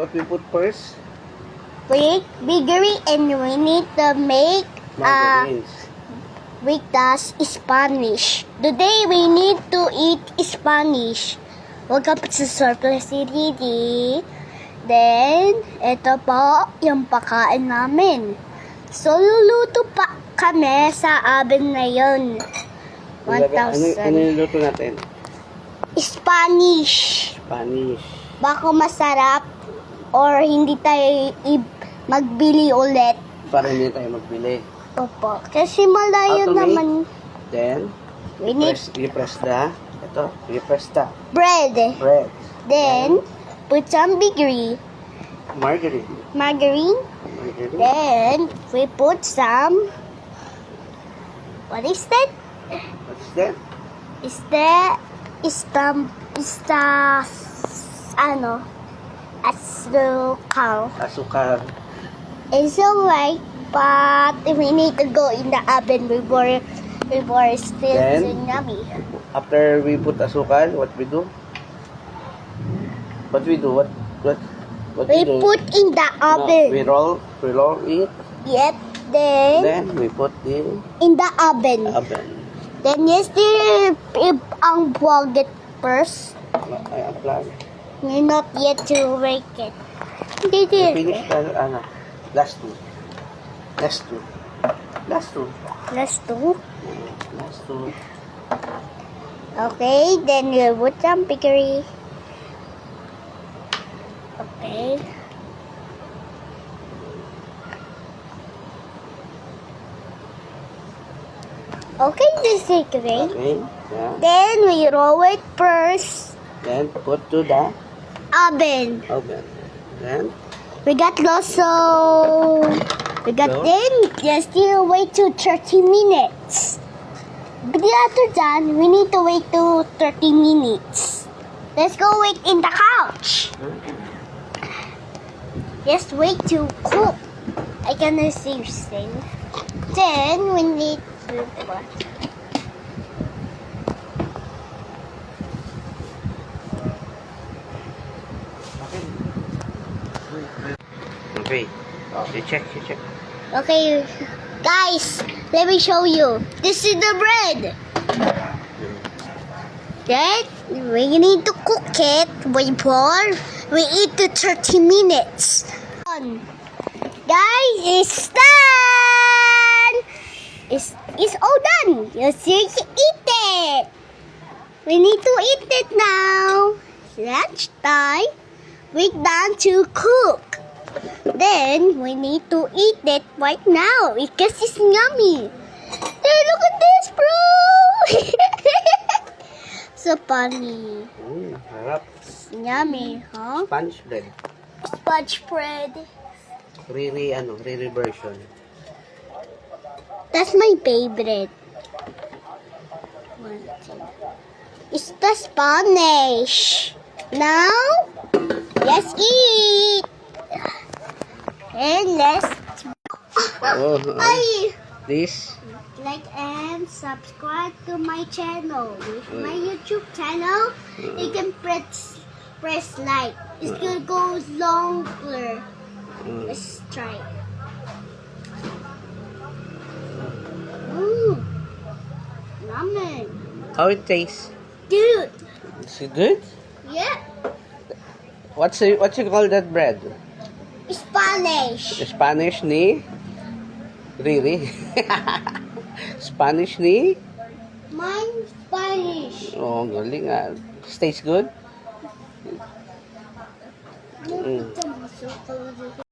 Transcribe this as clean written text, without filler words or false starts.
what we put first? With bakery, and we need to make Margarines. with the Spanish. Today we need to eat Spanish. Welcome to Surplus City. Then, ito po yung pakain namin. So, luluto pa kami sa oven na yun. Ano 1,000. yung luto natin? Spanish. Spanish. Baka masarap or hindi tayo magbili ulit. Para hindi tayo magbili. Opo. Kasi malayo How to make? naman. Then, We need you press the bread. bread. Then, put some bakery. Margarine. Margarine. Then, we put some... What is that? What's that? Asukal. Asukar. It's alright, but we need to go in the oven before it's still Then? yummy. After we put asukar, what we do? What we do? What We do? put in the No, oven. we roll it. Yep. Then, Then we put in in the oven. oven. Then, yes, ang it first. I apply. We're not yet to make it. We finish the last two. Last two. Let's do. Last two. Okay, then you put some bakery. Okay. Okay, this is bakery. Okay. Yeah. Then we roll it first. Then put to the Oven. oven. Then We got loso. So? Then you still wait to 30 minutes. But after that, we need to wait to 30 minutes. Let's go wait in the couch. Just wait to cook. I cannot see you thing. Then we need to okay. You check. Okay, guys, let me show you. This is the bread. Then we need to cook it before we eat the 30 minutes. Guys, it's done. It's all done. You see, eat it. We need to eat it now. Lunch time. We're done to cook. Then we need to eat it right now because it's yummy. Hey, look at this, bro! So funny. Harap. Yummy, huh? Sponge bread. Sponge bread. Riri version. That's my favorite. It's the Spanish. Now, let's eat. And let's This. like and subscribe to my channel. My YouTube channel, you can press like. It's gonna go longer. Let's try. Yummy. How it tastes? Dude. Is it good? Yeah. What you call that bread? Spanish. Spanish ni Riri. Spanish ni? Mine Spanish. Oh, galing ah. Tastes good?